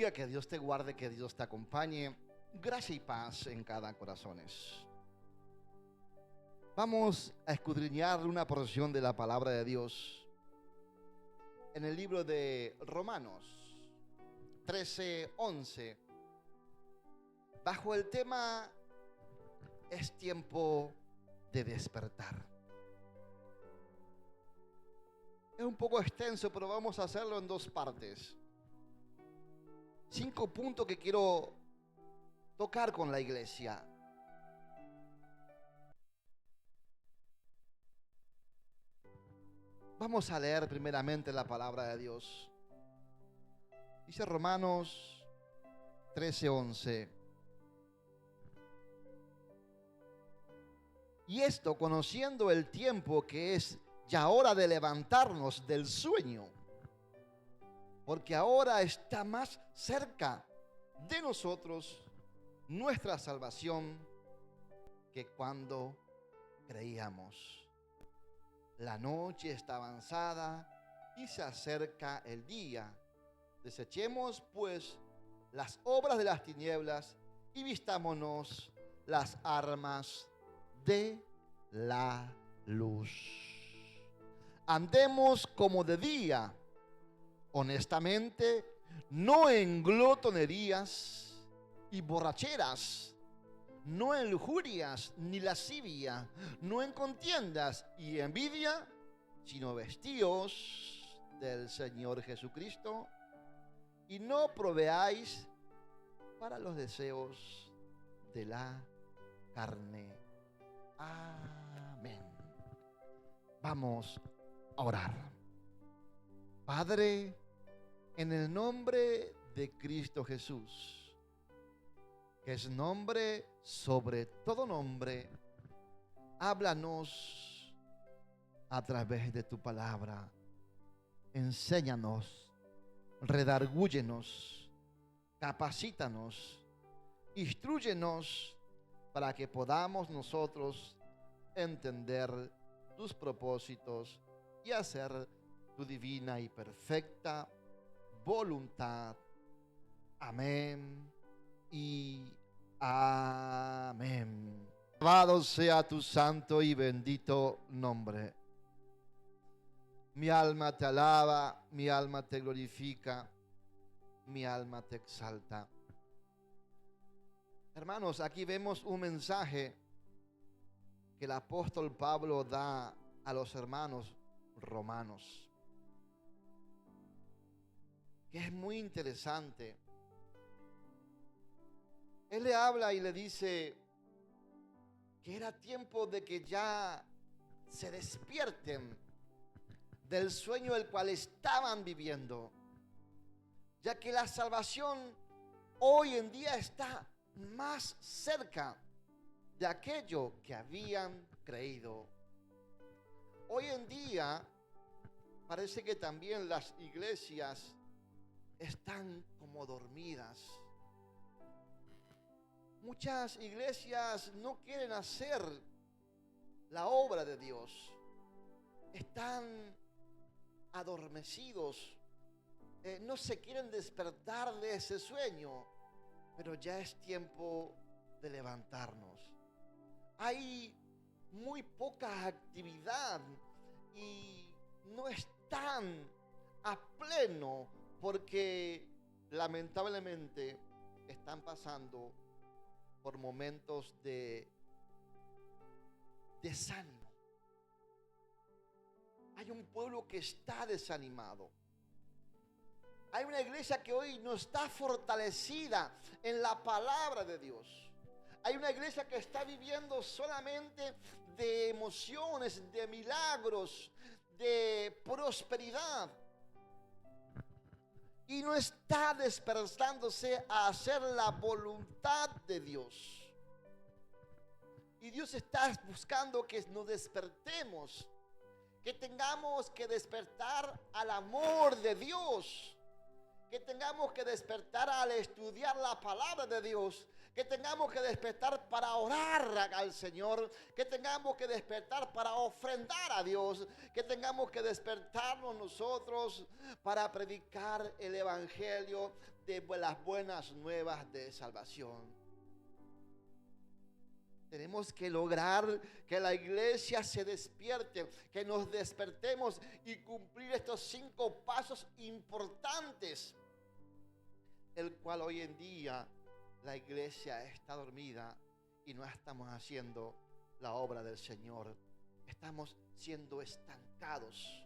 bendiga, que Dios te guarde, que Dios te acompañe. Gracia y paz en cada corazón. Vamos a escudriñar una porción de la palabra de Dios en el libro de Romanos 13:11, bajo el tema "Es tiempo de despertar". Es un poco extenso, pero vamos a hacerlo en dos partes. 5 puntos que quiero tocar con la iglesia. Vamos a leer primeramente la palabra de Dios. Dice Romanos 13:11. Y esto conociendo el tiempo, que es ya hora de levantarnos del sueño, porque ahora está más cerca de nosotros nuestra salvación que cuando creíamos. La noche está avanzada y se acerca el día. Desechemos pues las obras de las tinieblas y vistámonos las armas de la luz. Andemos como de día, honestamente, no en glotonerías y borracheras, no en lujurias ni lascivia, no en contiendas y envidia, sino vestíos del Señor Jesucristo y no proveáis para los deseos de la carne. Amén. Vamos a orar. Padre, en el nombre de Cristo Jesús, que es nombre sobre todo nombre, háblanos a través de tu palabra. Enséñanos, redargúyenos, capacítanos, instrúyenos para que podamos nosotros entender tus propósitos y hacer tu divina y perfecta voluntad. Amén y amén. Alabado sea tu santo y bendito nombre. Mi alma te alaba, mi alma te glorifica, mi alma te exalta. Hermanos, aquí vemos un mensaje que el apóstol Pablo da a los hermanos romanos, que es muy interesante. Él le habla y le dice que era tiempo de que ya se despierten del sueño el cual estaban viviendo, ya que la salvación hoy en día está más cerca de aquello que habían creído. Hoy en día parece que también las iglesias están como dormidas. Muchas iglesias no quieren hacer la obra de Dios. Están adormecidos. No se quieren despertar de ese sueño, pero ya es tiempo de levantarnos. Hay muy poca actividad y no están a pleno porque lamentablemente están pasando por momentos de desánimo. Hay un pueblo que está desanimado. Hay una iglesia que hoy no está fortalecida en la palabra de Dios. Hay una iglesia que está viviendo solamente de emociones, de milagros, de prosperidad. Y no está despertándose a hacer la voluntad de Dios. Y Dios está buscando que nos despertemos, que tengamos que despertar al amor de Dios, que tengamos que despertar al estudiar la palabra de Dios, que tengamos que despertar para orar al Señor, que tengamos que despertar para ofrendar a Dios, que tengamos que despertarnos nosotros para predicar el evangelio de las buenas nuevas de salvación. Tenemos que lograr que la iglesia se despierte, que nos despertemos y cumplir estos 5 pasos importantes, el cual hoy en día la iglesia está dormida y no estamos haciendo la obra del Señor. Estamos siendo estancados.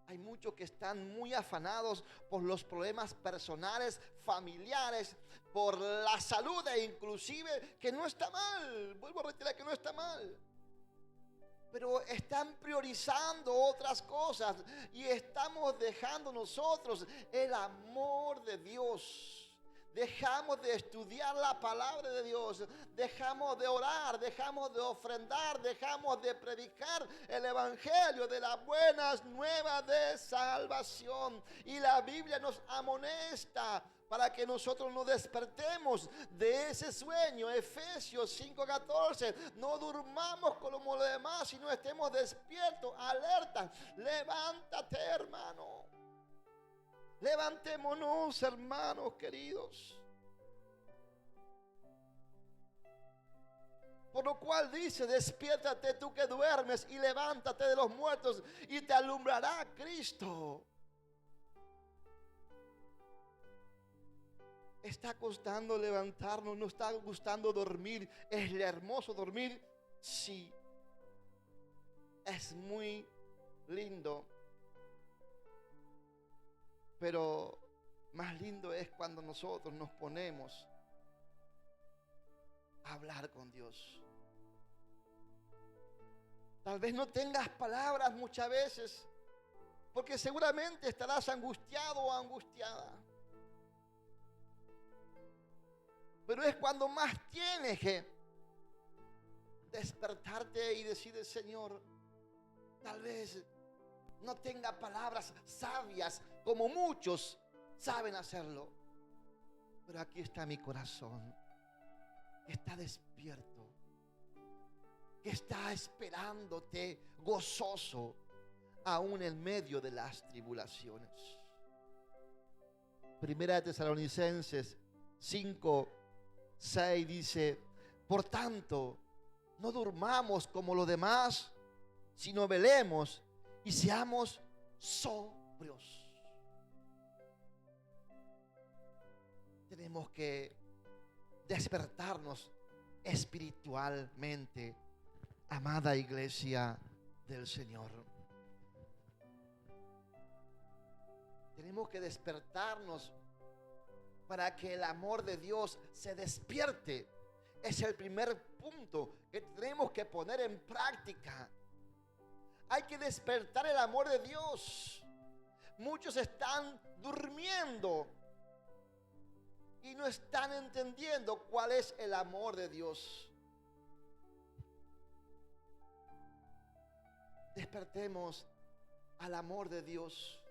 Hay muchos que están muy afanados por los problemas personales, familiares, por la salud e inclusive, que no está mal. Vuelvo a reiterar que no está mal. Pero están priorizando otras cosas y estamos dejando nosotros el amor de Dios. Dejamos de estudiar la palabra de Dios, dejamos de orar, dejamos de ofrendar, dejamos de predicar el evangelio de las buenas nuevas de salvación. Y la Biblia nos amonesta para que nosotros nos despertemos de ese sueño. Efesios 5:14, no durmamos como los demás, sino estemos despiertos, alertas. Levántate, hermano. Levantémonos, hermanos queridos. Por lo cual dice, despiértate tú que duermes y levántate de los muertos y te alumbrará Cristo. ¿Está costando levantarnos? ¿No está gustando dormir? ¿Es hermoso dormir? Sí. Es muy lindo. Pero más lindo es cuando nosotros nos ponemos a hablar con Dios. Tal vez no tengas palabras muchas veces, porque seguramente estarás angustiado o angustiada. Pero es cuando más tienes que despertarte y decir, Señor, tal vez no tenga palabras sabias como muchos saben hacerlo, pero aquí está mi corazón, que está despierto, que está esperándote gozoso aún en medio de las tribulaciones. Primera de Tesalonicenses 5:6 dice, por tanto, no durmamos como los demás, sino velemos y seamos sobrios. Tenemos que despertarnos espiritualmente, amada iglesia del Señor. Tenemos que despertarnos para que el amor de Dios se despierte. Es el primer punto que tenemos que poner en práctica. Hay que despertar el amor de Dios. Muchos están durmiendo y no están entendiendo cuál es el amor de Dios. Despertemos al amor de Dios.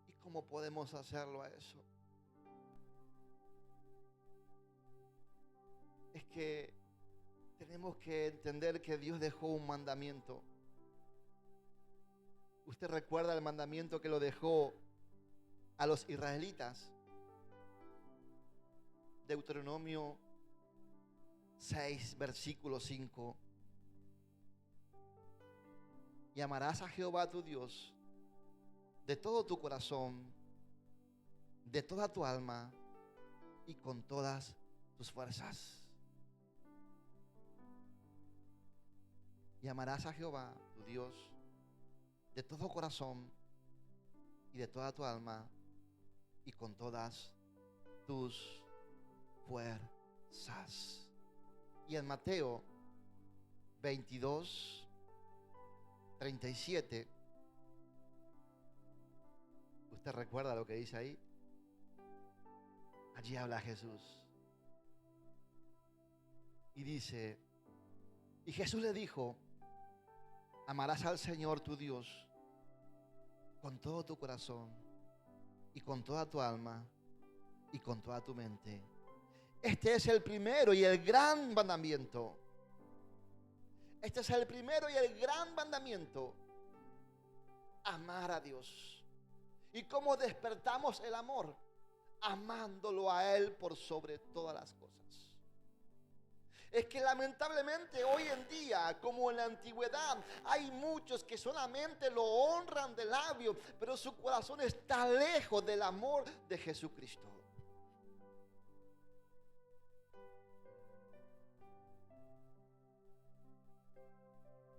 ¿Y cómo podemos hacerlo a eso? Es que tenemos que entender que Dios dejó un mandamiento. ¿Usted recuerda el mandamiento que lo dejó a los israelitas? Deuteronomio 6, versículo 5. Y amarás a Jehová tu Dios de todo tu corazón, de toda tu alma y con todas tus fuerzas. Y amarás a Jehová tu Dios de todo corazón y de toda tu alma y con todas tus fuerzas. Y en Mateo 22:37, ¿usted recuerda lo que dice ahí? Allí habla Jesús. Y dice, y Jesús le dijo, amarás al Señor tu Dios con todo tu corazón y con toda tu alma y con toda tu mente. Este es el primero y el gran mandamiento. Este es el primero y el gran mandamiento. Amar a Dios. ¿Y cómo despertamos el amor? Amándolo a Él por sobre todas las cosas. Es que lamentablemente hoy en día, como en la antigüedad, hay muchos que solamente lo honran de labio, pero su corazón está lejos del amor de Jesucristo.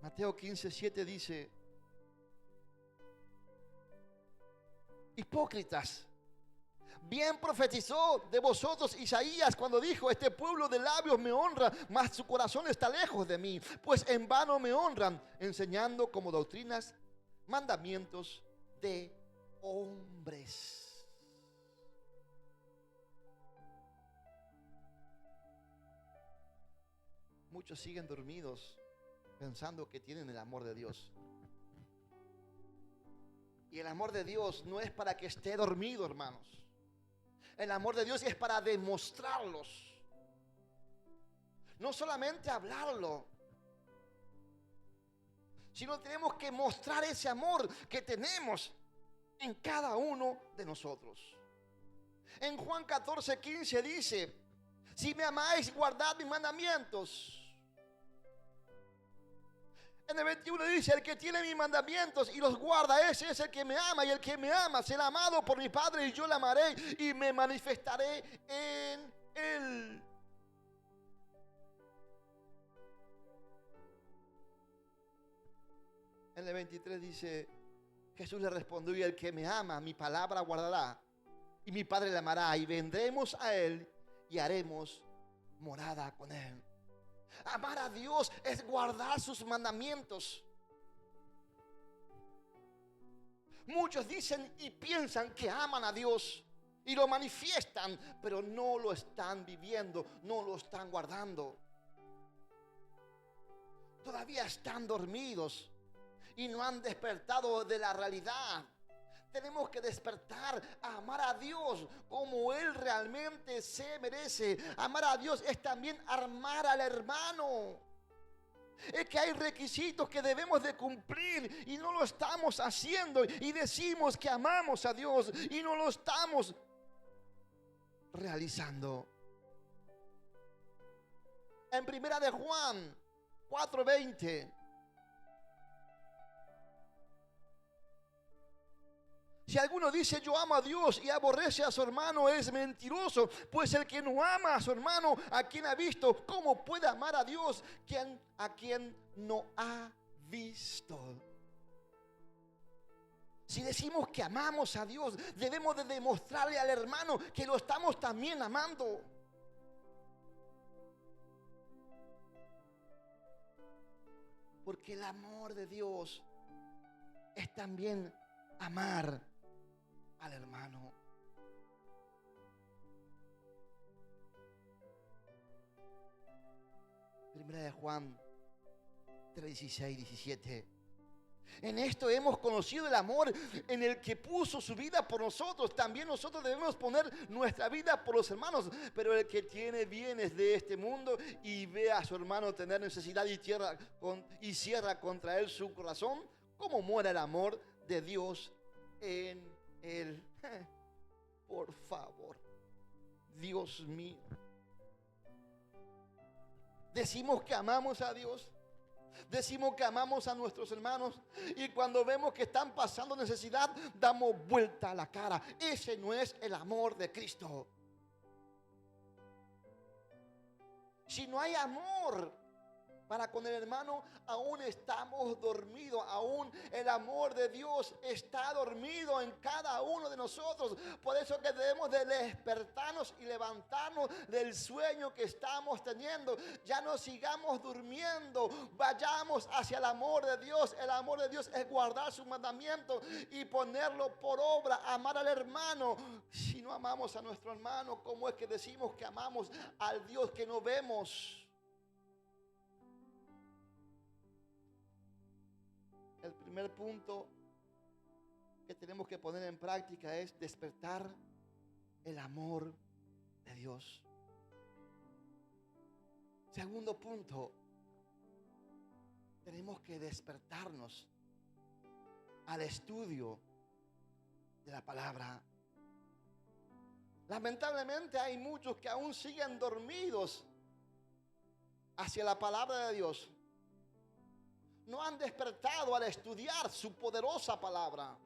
Mateo 15:7 dice: hipócritas, bien profetizó de vosotros Isaías cuando dijo: este pueblo de labios me honra, mas su corazón está lejos de mí, pues en vano me honran, enseñando como doctrinas mandamientos de hombres. Muchos siguen dormidos pensando que tienen el amor de Dios. Y el amor de Dios no es para que esté dormido, hermanos. El amor de Dios es para demostrarlos. No solamente hablarlo, sino tenemos que mostrar ese amor que tenemos en cada uno de nosotros. En Juan 14:15 dice: si me amáis, guardad mis mandamientos. En el 21 dice: el que tiene mis mandamientos y los guarda, ese es el que me ama, y el que me ama será amado por mi Padre, y yo le amaré y me manifestaré en él. En el 23 dice: Jesús le respondió: y el que me ama, mi palabra guardará, y mi Padre le amará, y vendremos a él y haremos morada con él. Amar a Dios es guardar sus mandamientos. Muchos dicen y piensan que aman a Dios y lo manifiestan, pero no lo están viviendo, no lo están guardando. Todavía están dormidos y no han despertado de la realidad. Tenemos que despertar a amar a Dios como Él realmente se merece. Amar a Dios es también amar al hermano. Es que hay requisitos que debemos de cumplir y no lo estamos haciendo. Y decimos que amamos a Dios y no lo estamos realizando. En primera de Juan 4:20. Si alguno dice yo amo a Dios y aborrece a su hermano, es mentiroso, pues el que no ama a su hermano, a quien ha visto, ¿cómo puede amar a Dios a quien no ha visto? Si decimos que amamos a Dios, debemos de demostrarle al hermano que lo estamos también amando. Porque el amor de Dios es también amar al hermano. Primera de Juan 3:16-17. En esto hemos conocido el amor en el que puso su vida por nosotros. También nosotros debemos poner nuestra vida por los hermanos. Pero el que tiene bienes de este mundo y ve a su hermano tener necesidad y cierra contra él su corazón, ¿cómo muere el amor de Dios en él? Por favor, Dios mío. Decimos que amamos a Dios, decimos que amamos a nuestros hermanos, y cuando vemos que están pasando necesidad, damos vuelta a la cara. Ese no es el amor de Cristo. Si no hay amor para con el hermano, aún estamos dormidos. Aún el amor de Dios está dormido en cada uno de nosotros. Por eso que debemos de despertarnos y levantarnos del sueño que estamos teniendo. Ya no sigamos durmiendo, vayamos hacia el amor de Dios. El amor de Dios es guardar sus mandamientos y ponerlo por obra, amar al hermano. Si no amamos a nuestro hermano, ¿cómo es que decimos que amamos al Dios que no vemos? El primer punto que tenemos que poner en práctica es despertar el amor de Dios. Segundo punto, tenemos que despertarnos al estudio de la palabra. Lamentablemente hay muchos que aún siguen dormidos hacia la palabra de Dios. No han despertado al estudiar su poderosa palabra.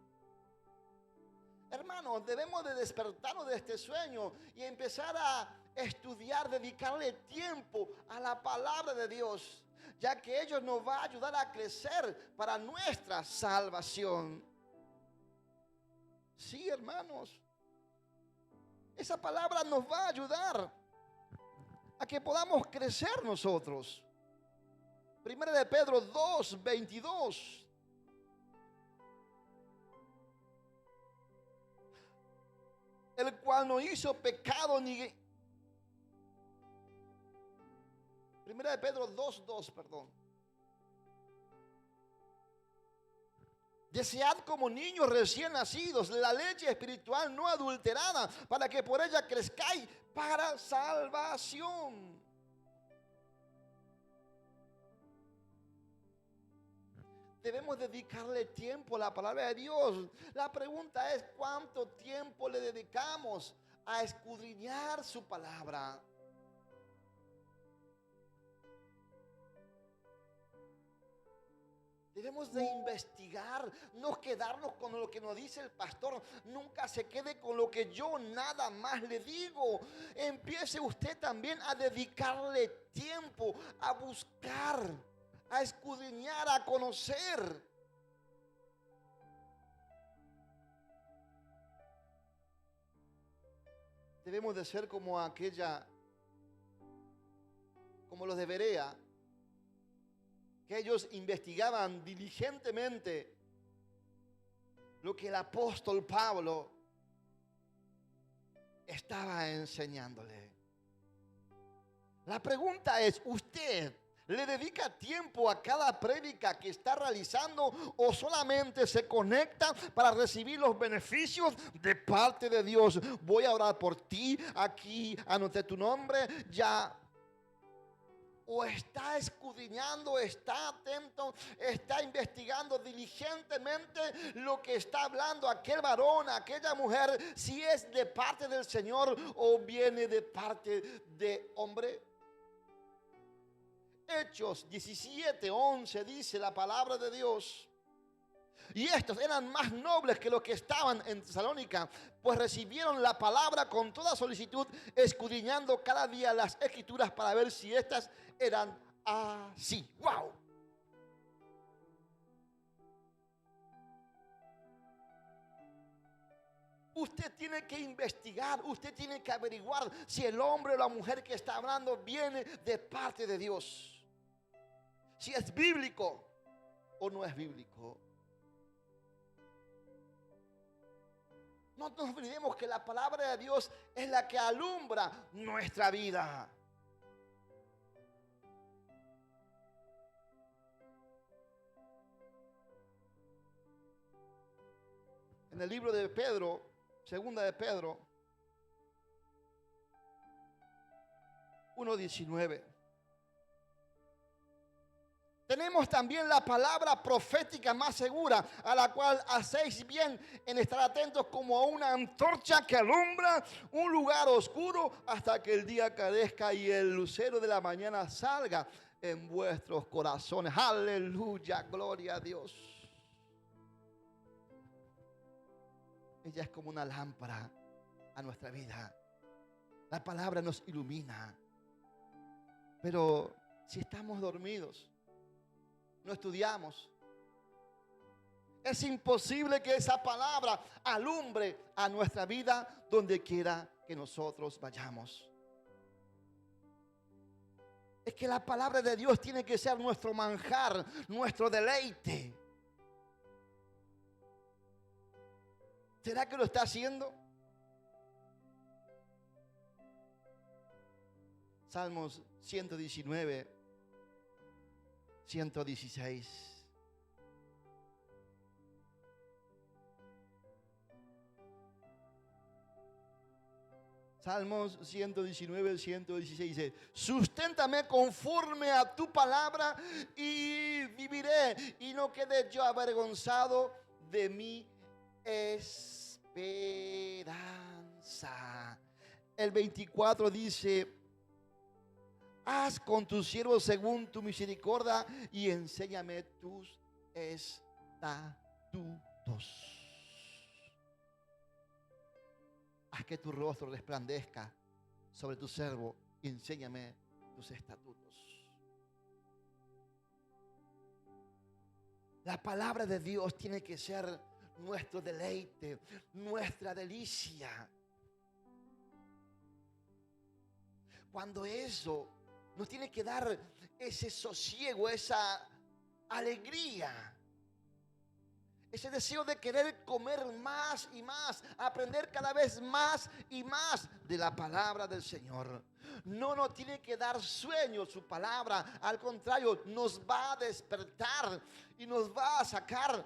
Hermanos, debemos de despertarnos de este sueño y empezar a estudiar, dedicarle tiempo a la palabra de Dios, ya que ello nos va a ayudar a crecer para nuestra salvación. Sí, hermanos, esa palabra nos va a ayudar a que podamos crecer nosotros. Primera de Pedro 2:22. El cual no hizo pecado ni... Primera de Pedro 2:2, perdón. Desead como niños recién nacidos la leche espiritual no adulterada, para que por ella crezcáis para salvación. Debemos dedicarle tiempo a la palabra de Dios. La pregunta es, ¿cuánto tiempo le dedicamos a escudriñar su palabra? Debemos de investigar, no quedarnos con lo que nos dice el pastor. Nunca se quede con lo que yo nada más le digo. Empiece usted también a dedicarle tiempo, a buscar, a escudriñar, a conocer. Debemos de ser como como los de Berea, que ellos investigaban diligentemente lo que el apóstol Pablo estaba enseñándole. La pregunta es, ¿usted le dedica tiempo a cada prédica que está realizando o solamente se conecta para recibir los beneficios de parte de Dios? Voy a orar por ti, aquí anoté tu nombre, ya. O está escudriñando, está atento, está investigando diligentemente lo que está hablando aquel varón, aquella mujer, si es de parte del Señor o viene de parte de hombre. Hechos 17:11 dice la palabra de Dios: y estos eran más nobles que los que estaban en Tesalónica, pues recibieron la palabra con toda solicitud, escudriñando cada día las escrituras para ver si estas eran así. ¡Wow! Usted tiene que investigar, usted tiene que averiguar si el hombre o la mujer que está hablando viene de parte de Dios. Si es bíblico o no es bíblico. No nos olvidemos que la palabra de Dios es la que alumbra nuestra vida. En el libro de Pedro, segunda de Pedro 1:19. Tenemos también la palabra profética más segura, a la cual hacéis bien en estar atentos como a una antorcha que alumbra un lugar oscuro hasta que el día carezca y el lucero de la mañana salga en vuestros corazones. Aleluya, gloria a Dios. Ella es como una lámpara a nuestra vida. La palabra nos ilumina. Pero si estamos dormidos, no estudiamos, es imposible que esa palabra alumbre a nuestra vida donde quiera que nosotros vayamos. Es que la palabra de Dios tiene que ser nuestro manjar, nuestro deleite. ¿Será que lo está haciendo? Salmos 119, 116. Salmos 119, 116 dice: susténtame conforme a tu palabra y viviré, y no quede yo avergonzado de mi esperanza. El 24 dice: haz con tus siervos según tu misericordia y enséñame tus estatutos. Haz que tu rostro resplandezca sobre tu siervo y enséñame tus estatutos. La palabra de Dios tiene que ser nuestro deleite, nuestra delicia. Cuando eso nos tiene que dar ese sosiego, esa alegría, ese deseo de querer comer más y más, aprender cada vez más y más de la palabra del Señor. No nos tiene que dar sueño su palabra, al contrario, nos va a despertar y nos va a sacar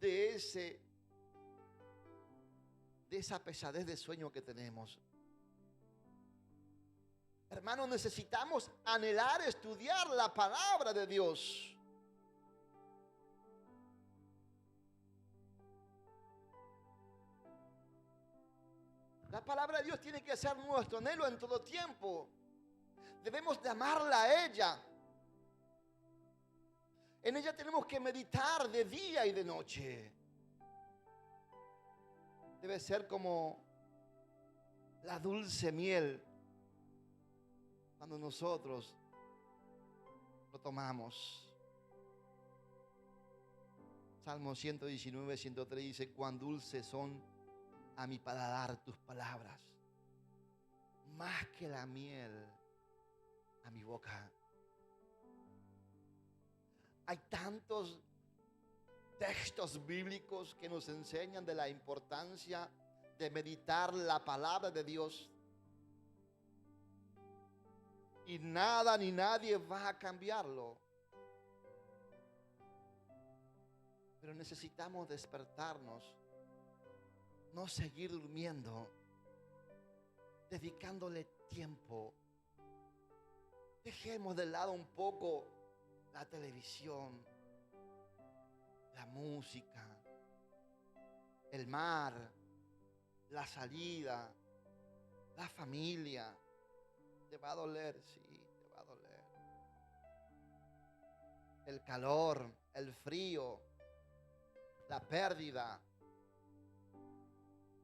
de esa pesadez de sueño que tenemos. Hermanos, necesitamos anhelar, estudiar la palabra de Dios. La palabra de Dios tiene que ser nuestro anhelo en todo tiempo. Debemos de amarla a ella. En ella tenemos que meditar de día y de noche. Debe ser como la dulce miel cuando nosotros lo tomamos. Salmo 119, 103 dice: cuán dulces son a mi paladar tus palabras, más que la miel a mi boca. Hay tantos textos bíblicos que nos enseñan de la importancia de meditar la palabra de Dios. Y nada ni nadie va a cambiarlo. Pero necesitamos despertarnos, no seguir durmiendo, dedicándole tiempo. Dejemos de lado un poco la televisión, la música, el mar, la salida, la familia. Te va a doler, sí, te va a doler. El calor, el frío, la pérdida.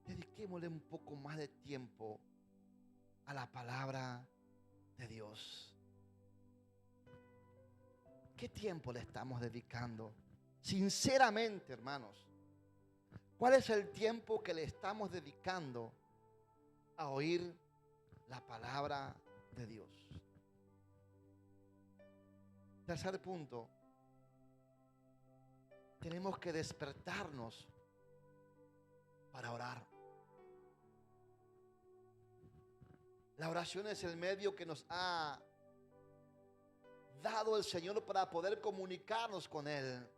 Dediquémosle un poco más de tiempo a la palabra de Dios. ¿Qué tiempo le estamos dedicando? Sinceramente, hermanos, ¿cuál es el tiempo que le estamos dedicando a oír la palabra de Dios? Tercer punto, tenemos que despertarnos para orar. La oración es el medio que nos ha dado el Señor para poder comunicarnos con Él.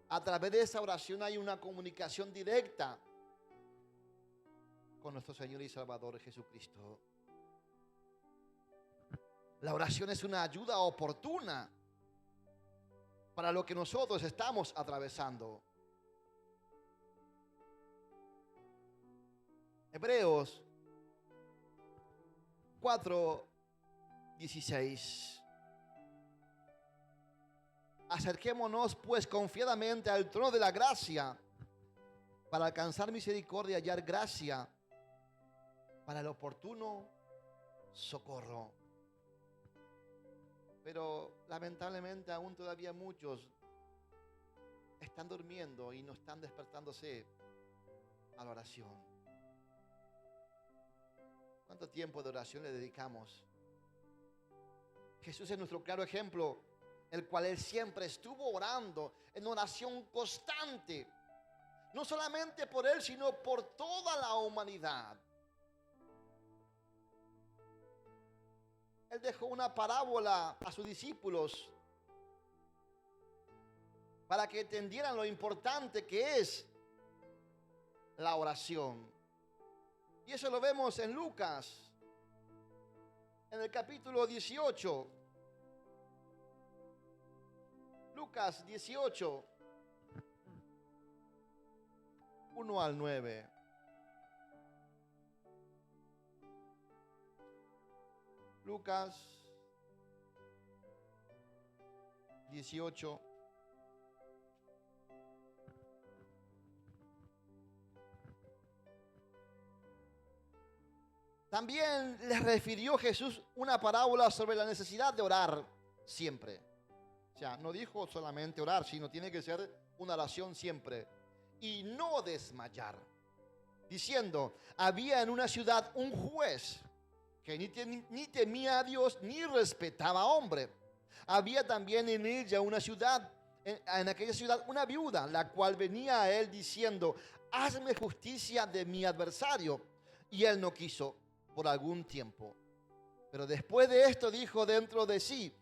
A través de esa oración hay una comunicación directa con nuestro Señor y Salvador Jesucristo. La oración es una ayuda oportuna para lo que nosotros estamos atravesando. Hebreos 4:16. Acerquémonos pues confiadamente al trono de la gracia para alcanzar misericordia y hallar gracia para el oportuno socorro. Pero lamentablemente aún todavía muchos están durmiendo y no están despertándose a la oración. ¿Cuánto tiempo de oración le dedicamos? Jesús es nuestro claro ejemplo, el cual Él siempre estuvo orando en oración constante, no solamente por Él, sino por toda la humanidad. Él dejó una parábola a sus discípulos para que entendieran lo importante que es la oración. Y eso lo vemos en Lucas, en el capítulo 18. Lucas 18, 1 al 9. Lucas 18. También les refirió Jesús una parábola sobre la necesidad de orar siempre. O sea, no dijo solamente orar, sino tiene que ser una oración siempre. Y no desmayar. Diciendo, había en una ciudad un juez que ni temía a Dios ni respetaba a hombre. Había también en ella una ciudad, en aquella ciudad una viuda, la cual venía a él diciendo, hazme justicia de mi adversario. Y él no quiso por algún tiempo. Pero después de esto dijo dentro de sí,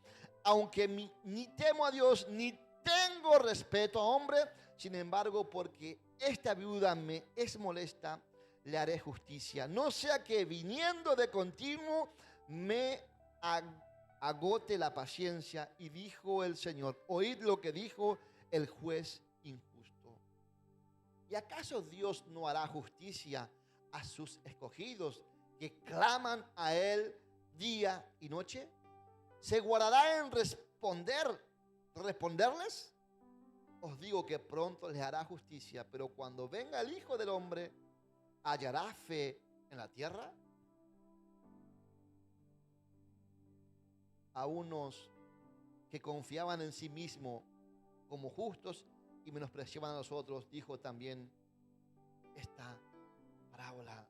aunque ni temo a Dios ni tengo respeto a hombre, sin embargo, porque esta viuda me es molesta, le haré justicia. No sea que viniendo de continuo me agote la paciencia. Y dijo el Señor, oíd lo que dijo el juez injusto. ¿Y acaso Dios no hará justicia a sus escogidos que claman a Él día y noche? ¿Se guardará en responderles? Os digo que pronto les hará justicia, pero cuando venga el Hijo del Hombre, ¿hallará fe en la tierra? A unos que confiaban en sí mismos como justos y menospreciaban a los otros, dijo también esta parábola.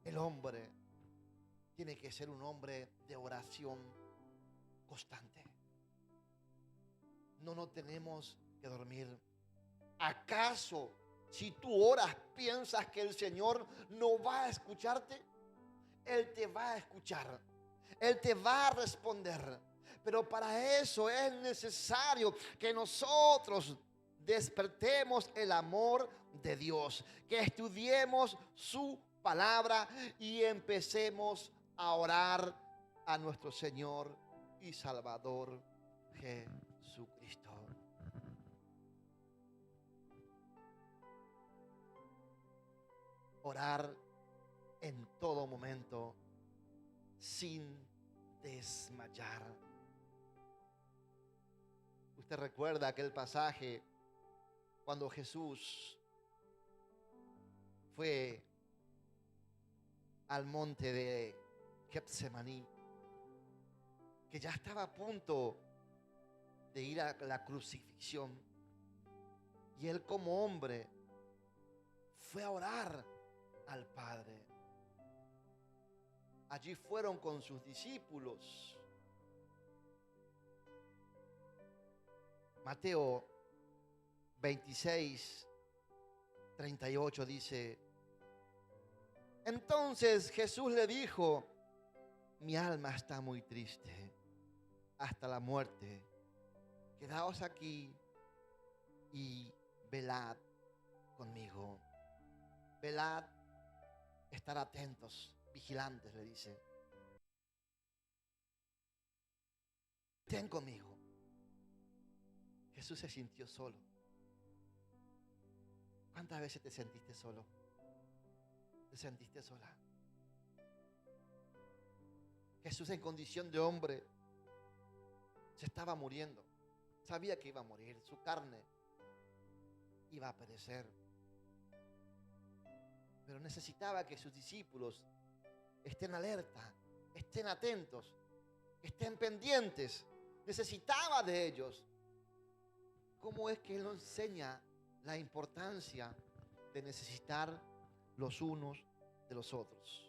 El hombre tiene que ser un hombre de oración constante. No tenemos que dormir. ¿Acaso si tú oras piensas que el Señor no va a escucharte? Él te va a escuchar. Él te va a responder. Pero para eso es necesario que nosotros despertemos el amor de Dios, que estudiemos su palabra y empecemos a orar a nuestro Señor y Salvador Jesucristo. Orar en todo momento sin desmayar. Usted recuerda aquel pasaje cuando Jesús fue al monte de Getsemaní, que ya estaba a punto de ir a la crucifixión, y él como hombre fue a orar al Padre. Allí fueron con sus discípulos. Mateo 26, 38 dice, entonces Jesús le dijo, mi alma está muy triste hasta la muerte. Quedaos aquí y velad conmigo. Velad, estar atentos, vigilantes, le dice. Ten conmigo. Jesús se sintió solo. ¿Cuántas veces te sentiste solo? ¿Te sentiste sola? Jesús en condición de hombre se estaba muriendo. Sabía que iba a morir. Su carne iba a perecer. Pero necesitaba que sus discípulos estén alerta, estén atentos, estén pendientes. Necesitaba de ellos. ¿Cómo es que Él nos enseña la importancia de necesitar los unos de los otros?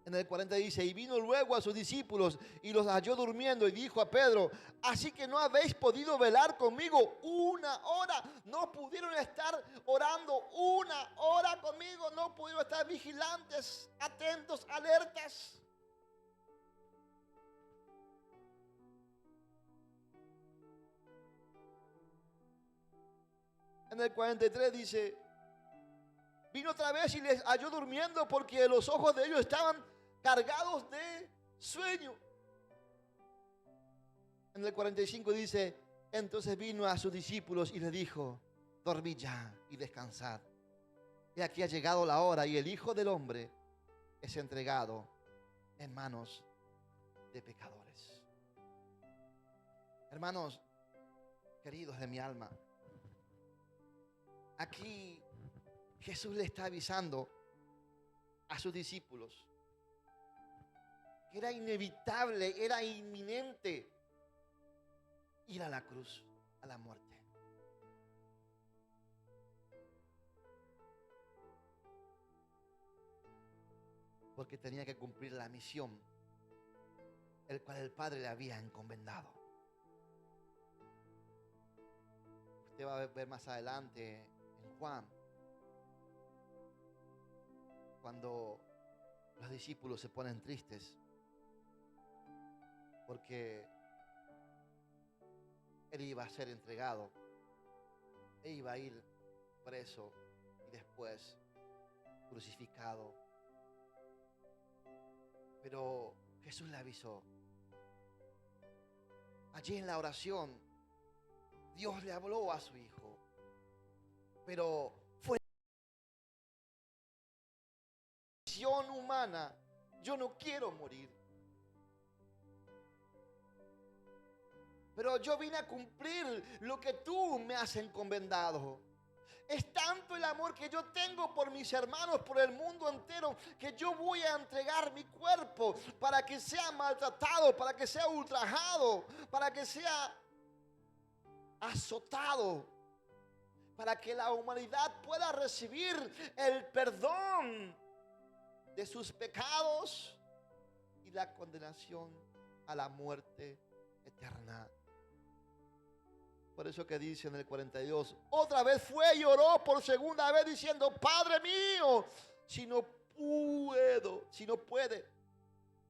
En el 40 dice, y vino luego a sus discípulos y los halló durmiendo y dijo a Pedro, así que no habéis podido velar conmigo una hora. No pudieron estar orando una hora conmigo, no pudieron estar vigilantes, atentos, alertas. En el 43 dice, Vino otra vez y les halló durmiendo porque los ojos de ellos estaban cargados de sueño. En el 45 dice, entonces vino a sus discípulos y les dijo, dormid ya y descansad. Y aquí ha llegado la hora y el Hijo del Hombre es entregado en manos de pecadores. Hermanos queridos de mi alma, aquí Jesús le está avisando a sus discípulos que era inevitable, era inminente ir a la cruz, a la muerte. Porque tenía que cumplir la misión el cual el Padre le había encomendado. Usted va a ver más adelante en Juan, cuando los discípulos se ponen tristes porque él iba a ser entregado, e iba a ir preso y después crucificado. Pero Jesús le avisó. Allí en la oración, Dios le habló a su Hijo, pero fue decisión humana. Yo no quiero morir, pero yo vine a cumplir lo que tú me has encomendado. Es tanto el amor que yo tengo por mis hermanos, por el mundo entero, que yo voy a entregar mi cuerpo para que sea maltratado, para que sea ultrajado, para que sea azotado, para que la humanidad pueda recibir el perdón de sus pecados y la condenación a la muerte eterna. Por eso que dice en el 42, otra vez fue y oró por segunda vez diciendo, Padre mío, si no puede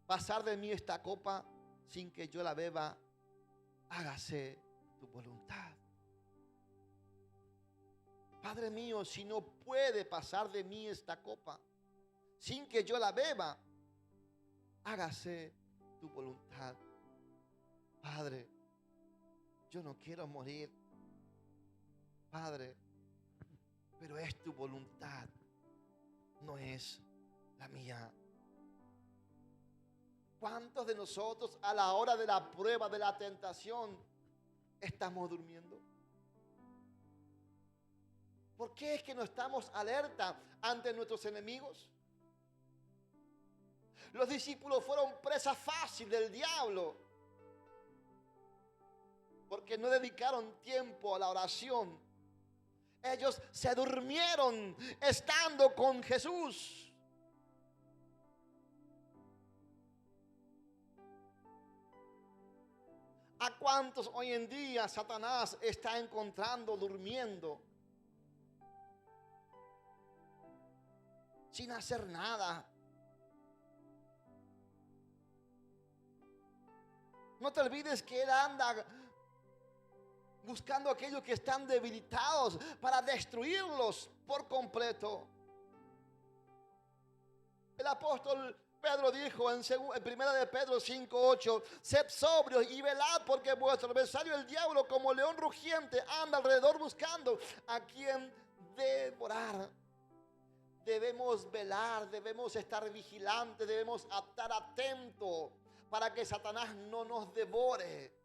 pasar de mí esta copa sin que yo la beba, hágase tu voluntad. Padre mío, si no puede pasar de mí esta copa sin que yo la beba, hágase tu voluntad. Padre, yo no quiero morir, Padre, pero es tu voluntad, no es la mía. ¿Cuántos de nosotros a la hora de la prueba, de la tentación, estamos durmiendo? ¿Por qué es que no estamos alerta ante nuestros enemigos? Los discípulos fueron presa fácil del diablo porque no dedicaron tiempo a la oración. Ellos se durmieron estando con Jesús. ¿A cuántos hoy en día Satanás está encontrando durmiendo? Sin hacer nada. No te olvides que él anda buscando a aquellos que están debilitados para destruirlos por completo. El apóstol Pedro dijo en 1 de Pedro 5:8, sed sobrios y velad, porque vuestro adversario el diablo, como león rugiente, anda alrededor buscando a quien devorar. Debemos velar, debemos estar vigilantes, debemos estar atentos para que Satanás no nos devore.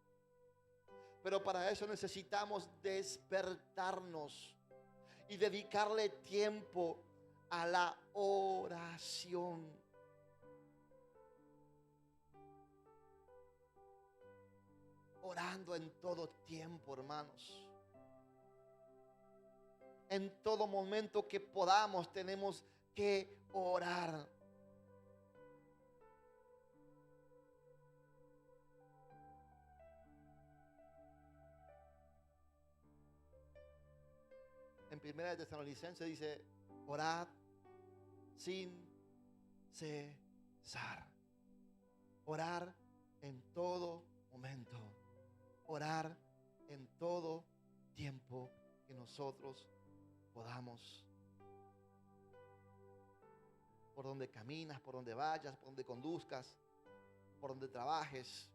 Pero para eso necesitamos despertarnos y dedicarle tiempo a la oración. Orando en todo tiempo, hermanos. En todo momento que podamos tenemos que orar. En 1 de Tesalonicenses dice, orad sin cesar. Orar en todo momento. Orar en todo tiempo que nosotros podamos. por donde caminas, por donde vayas, por donde conduzcas, por donde trabajes.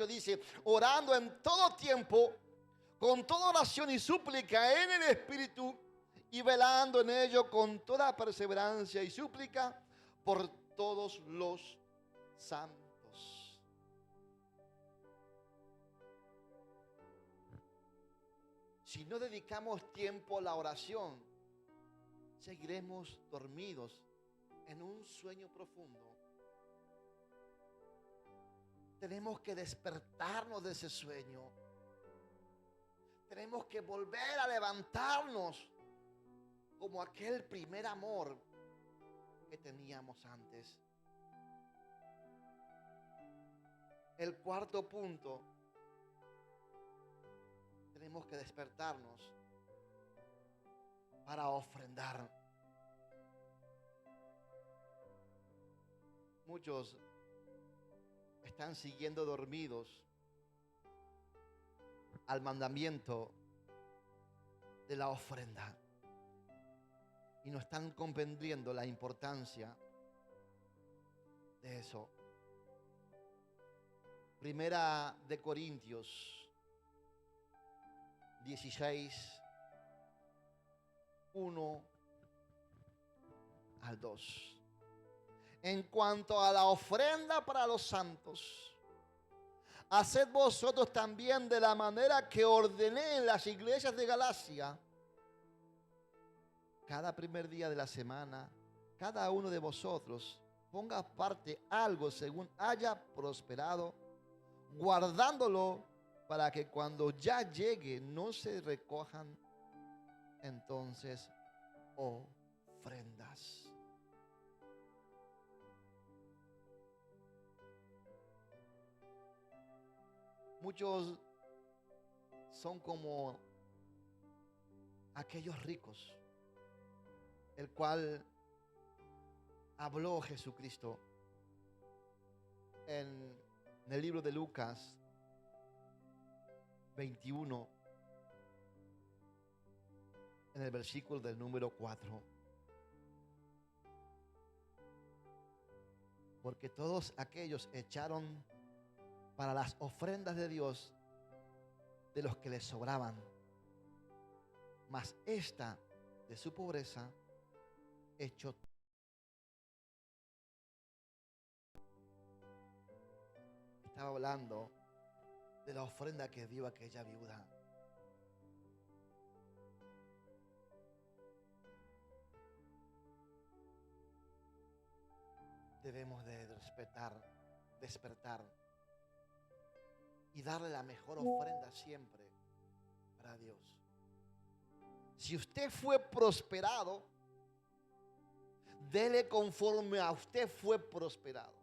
Dice, orando en todo tiempo, con toda oración y súplica en el Espíritu, y velando en ello con toda perseverancia y súplica por todos los santos. Si no dedicamos tiempo a la oración, seguiremos dormidos en un sueño profundo. Tenemos que despertarnos de ese sueño. Tenemos que volver a levantarnos como aquel primer amor que teníamos antes. El cuarto punto, tenemos que despertarnos para ofrendar. Muchos están siguiendo dormidos al mandamiento de la ofrenda y no están comprendiendo la importancia de eso. Primera de Corintios 16, 1 al 2. En cuanto a la ofrenda para los santos, haced vosotros también de la manera que ordené en las iglesias de Galacia. Cada primer día de la semana, cada uno de vosotros ponga aparte algo según haya prosperado, guardándolo para que cuando ya llegue no se recojan entonces ofrendas. Muchos son como aquellos ricos, el cual habló Jesucristo en el libro de Lucas 21, en el versículo del número 4. Porque todos aquellos echaron para las ofrendas de Dios de los que les sobraban, mas esta de su pobreza echó. Estaba hablando de la ofrenda que dio aquella viuda. Debemos de despertar y darle la mejor ofrenda siempre para Dios. Si usted fue prosperado, dele conforme a usted fue prosperado.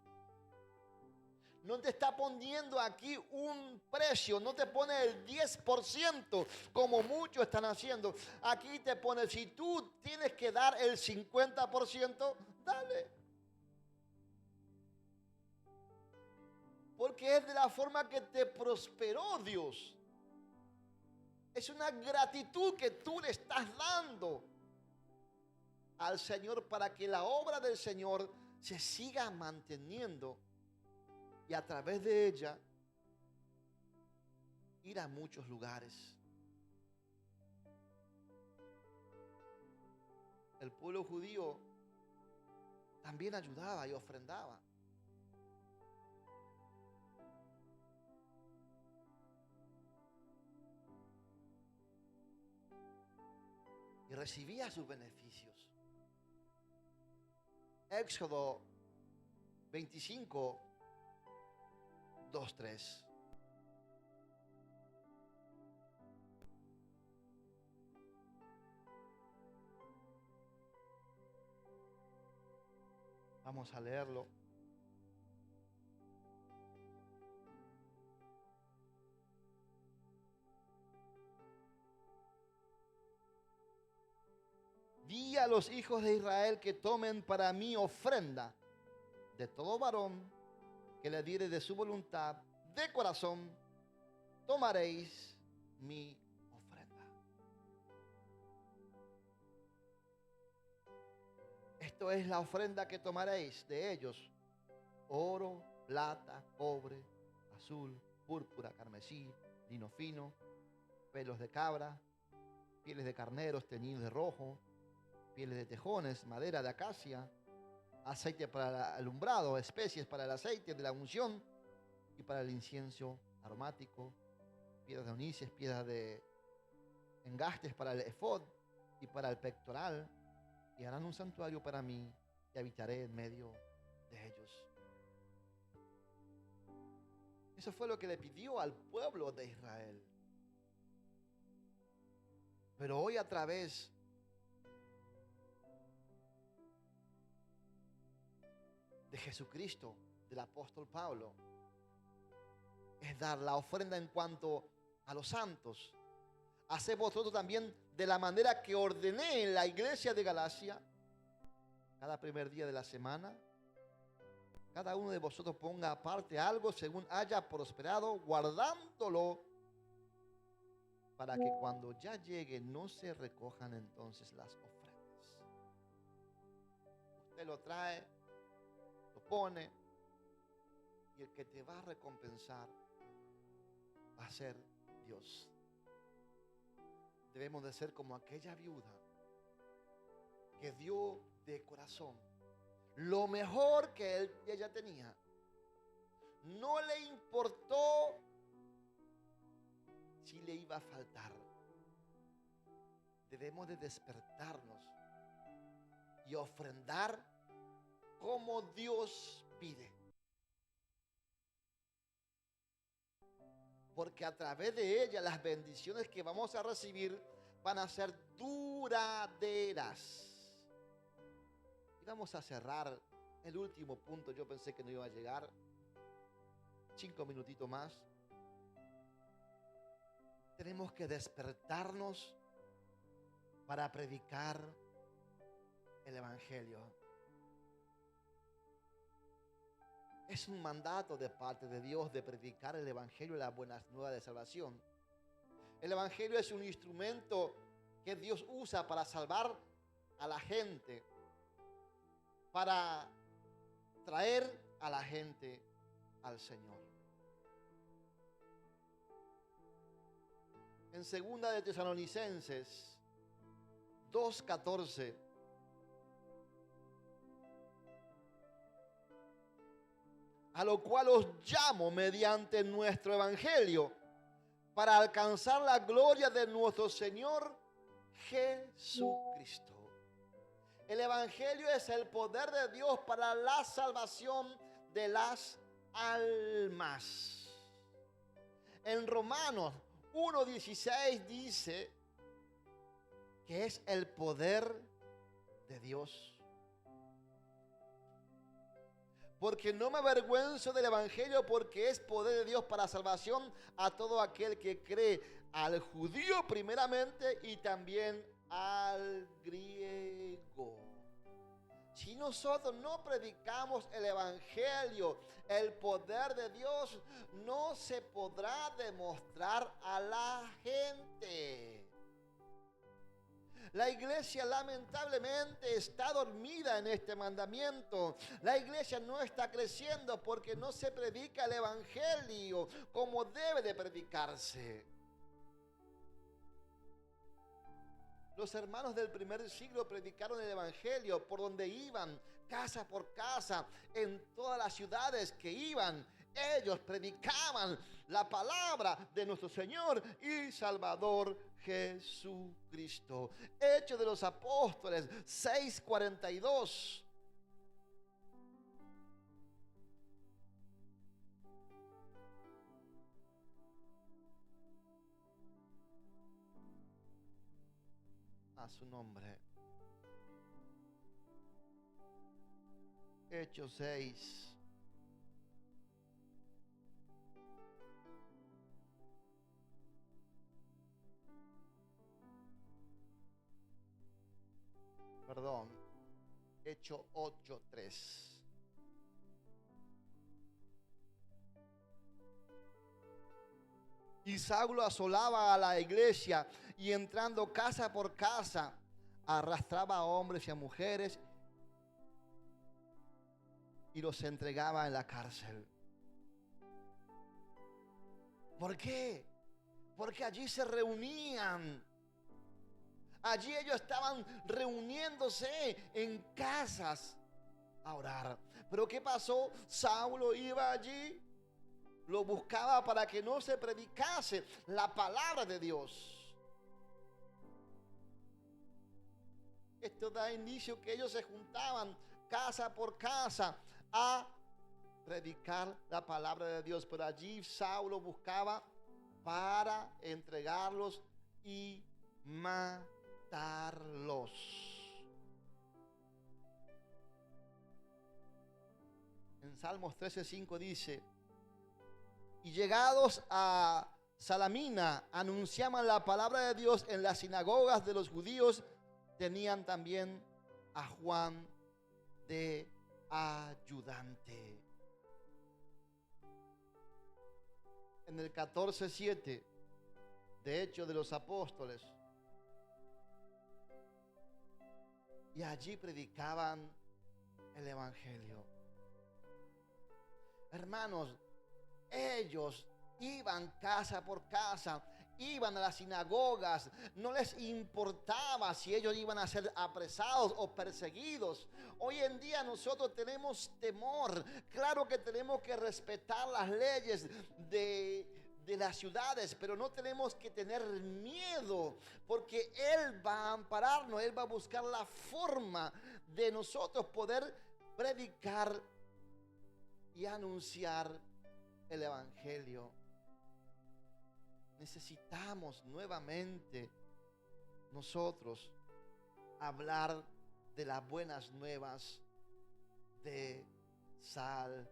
No te está poniendo aquí un precio, no te pone el 10% como muchos están haciendo. Aquí te pone, si tú tienes que dar el 50%, dale. Porque es de la forma que te prosperó Dios. Es una gratitud que tú le estás dando al Señor para que la obra del Señor se siga manteniendo y a través de ella ir a muchos lugares. El pueblo judío también ayudaba y ofrendaba. Y recibía sus beneficios. Éxodo 25, 2, 3. Vamos a leerlo. Di a los hijos de Israel que tomen para mí ofrenda de todo varón que le diere de su voluntad, de corazón, tomaréis mi ofrenda. esto es la ofrenda que tomaréis de ellos: oro, plata, cobre, azul, púrpura, carmesí, lino fino, pelos de cabra, pieles de carneros teñidos de rojo, pieles de tejones, madera de acacia, aceite para el alumbrado, especies para el aceite de la unción y para el incienso aromático, piedras de onices, piedras de engastes para el efod y para el pectoral, y harán un santuario para mí y habitaré en medio de ellos. Eso fue lo que le pidió al pueblo de Israel. Pero hoy, a través de Jesucristo, del apóstol Pablo, es dar la ofrenda en cuanto a los santos. Haced vosotros también de la manera que ordené en la iglesia de Galacia. Cada primer día de la semana, cada uno de vosotros ponga aparte algo según haya prosperado, guardándolo, para que cuando ya llegue no se recojan entonces las ofrendas. Usted lo trae, lo pone, y el que te va a recompensar va a ser Dios. Debemos de ser como aquella viuda que dio de corazón lo mejor que ella tenía. No le importó si le iba a faltar. Debemos de despertarnos y ofrendar como Dios pide. Porque a través de ella las bendiciones que vamos a recibir van a ser duraderas. Y vamos a cerrar el último punto. Yo pensé que no iba a llegar. 5 minutitos más. Tenemos que despertarnos para predicar el Evangelio. Es un mandato de parte de Dios de predicar el Evangelio y las buenas nuevas de salvación. El Evangelio es un instrumento que Dios usa para salvar a la gente, para traer a la gente al Señor. En 2 de Tesalonicenses 2:14, a lo cual os llamo mediante nuestro evangelio, para alcanzar la gloria de nuestro Señor Jesucristo. El evangelio es el poder de Dios para la salvación de las almas. En Romanos 1:16 dice que es el poder de Dios. Porque no me avergüenzo del evangelio, porque es poder de Dios para salvación a todo aquel que cree, al judío primeramente y también al griego. Si nosotros no predicamos el evangelio, el poder de Dios no se podrá demostrar a la gente. La iglesia lamentablemente está dormida en este mandamiento. La iglesia no está creciendo porque no se predica el evangelio como debe de predicarse. Los hermanos del primer siglo predicaron el evangelio por donde iban, casa por casa, en todas las ciudades que iban. Ellos predicaban la palabra de nuestro Señor y Salvador Jesucristo. Hechos de los Apóstoles 6:42. A su nombre. Hechos 6. Perdón. Hechos 8:3. Y Saulo asolaba a la iglesia y entrando casa por casa arrastraba a hombres y a mujeres y los entregaba en la cárcel. ¿Por qué? Porque allí se reunían. Allí ellos estaban reuniéndose en casas a orar. Pero ¿qué pasó? Saulo iba allí, lo buscaba para que no se predicase la palabra de Dios. Esto da inicio que ellos se juntaban casa por casa a predicar la palabra de Dios. Pero allí Saulo buscaba para entregarlos y matarlos. En Salmos 13:5 dice: y llegados a Salamina, anunciaban la palabra de Dios en las sinagogas de los judíos. Tenían también a Juan de ayudante. En el 14:7 de Hechos de los Apóstoles, y allí predicaban el evangelio. Hermanos, ellos iban casa por casa, iban a las sinagogas, no les importaba si ellos iban a ser apresados o perseguidos. Hoy en día nosotros tenemos temor. Claro que tenemos que respetar las leyes de las ciudades, pero no tenemos que tener miedo, porque Él va a ampararnos, Él va a buscar la forma de nosotros poder predicar y anunciar el evangelio. Necesitamos nuevamente nosotros hablar de las buenas nuevas de salvación.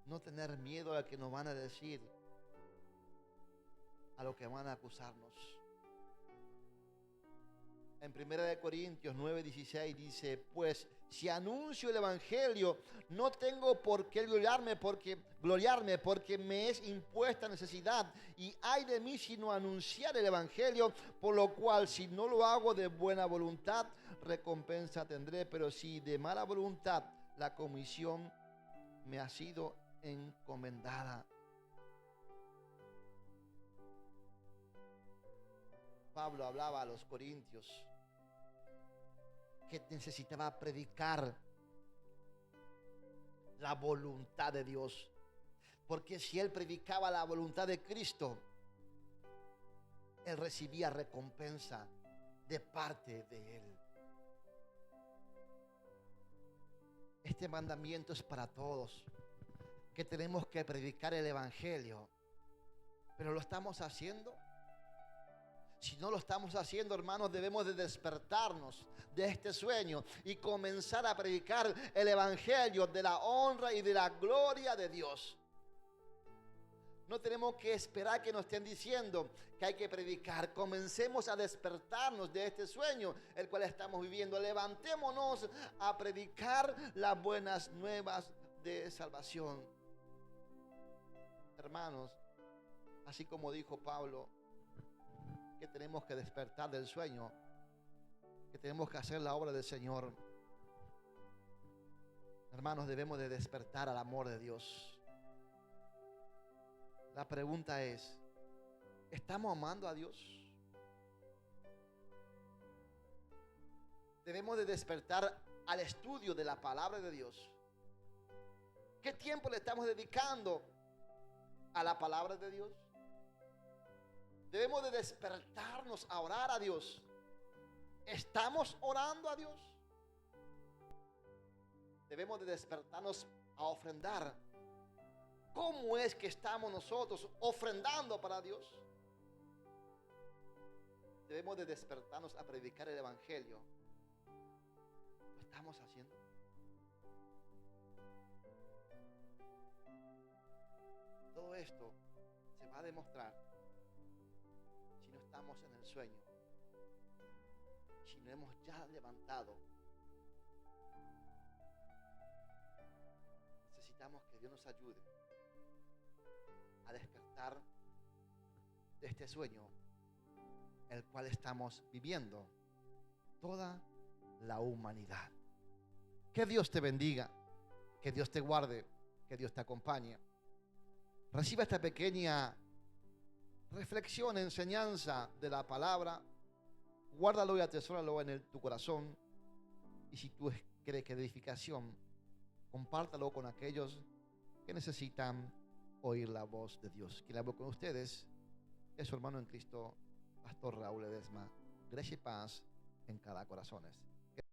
No tener miedo a lo que nos van a decir, a lo que van a acusarnos. En 1 Corintios 9:16 dice: pues si anuncio el evangelio, no tengo por qué gloriarme porque me es impuesta necesidad, y ay de mí si no anunciar el evangelio, por lo cual si no lo hago de buena voluntad, recompensa tendré, pero si de mala voluntad, la comisión me ha sido encomendada. Pablo hablaba a los corintios que necesitaba predicar la voluntad de Dios, porque si él predicaba la voluntad de Cristo, él recibía recompensa de parte de él. Este mandamiento es para todos, que tenemos que predicar el evangelio. Pero ¿lo estamos haciendo? Si no lo estamos haciendo, hermanos, debemos de despertarnos de este sueño y comenzar a predicar el evangelio de la honra y de la gloria de Dios. No tenemos que esperar que nos estén diciendo que hay que predicar. Comencemos a despertarnos de este sueño el cual estamos viviendo. Levantémonos a predicar las buenas nuevas de salvación. Hermanos, así como dijo Pablo, que tenemos que despertar del sueño, que tenemos que hacer la obra del Señor. Hermanos, debemos de despertar al amor de Dios. La pregunta es: ¿estamos amando a Dios? Debemos de despertar al estudio de la palabra de Dios. ¿Qué tiempo le estamos dedicando a la palabra de Dios? Debemos de despertarnos a orar a Dios. ¿Estamos orando a Dios? Debemos de despertarnos a ofrendar. ¿Cómo es que estamos nosotros ofrendando para Dios? Debemos de despertarnos a predicar el evangelio. ¿Lo estamos haciendo? Todo esto se va a demostrar si no estamos en el sueño, si no hemos ya levantado. Necesitamos que Dios nos ayude a despertar de este sueño el cual estamos viviendo toda la humanidad. Que Dios te bendiga, que Dios te guarde, que Dios te acompañe. Reciba esta pequeña reflexión, enseñanza de la palabra. Guárdalo y atesóralo en tu corazón. Y si tú crees que es de edificación, compártalo con aquellos que necesitan oír la voz de Dios. Quien hablo con ustedes es su hermano en Cristo, Pastor Raúl Ledesma. Gracia y paz en cada corazón.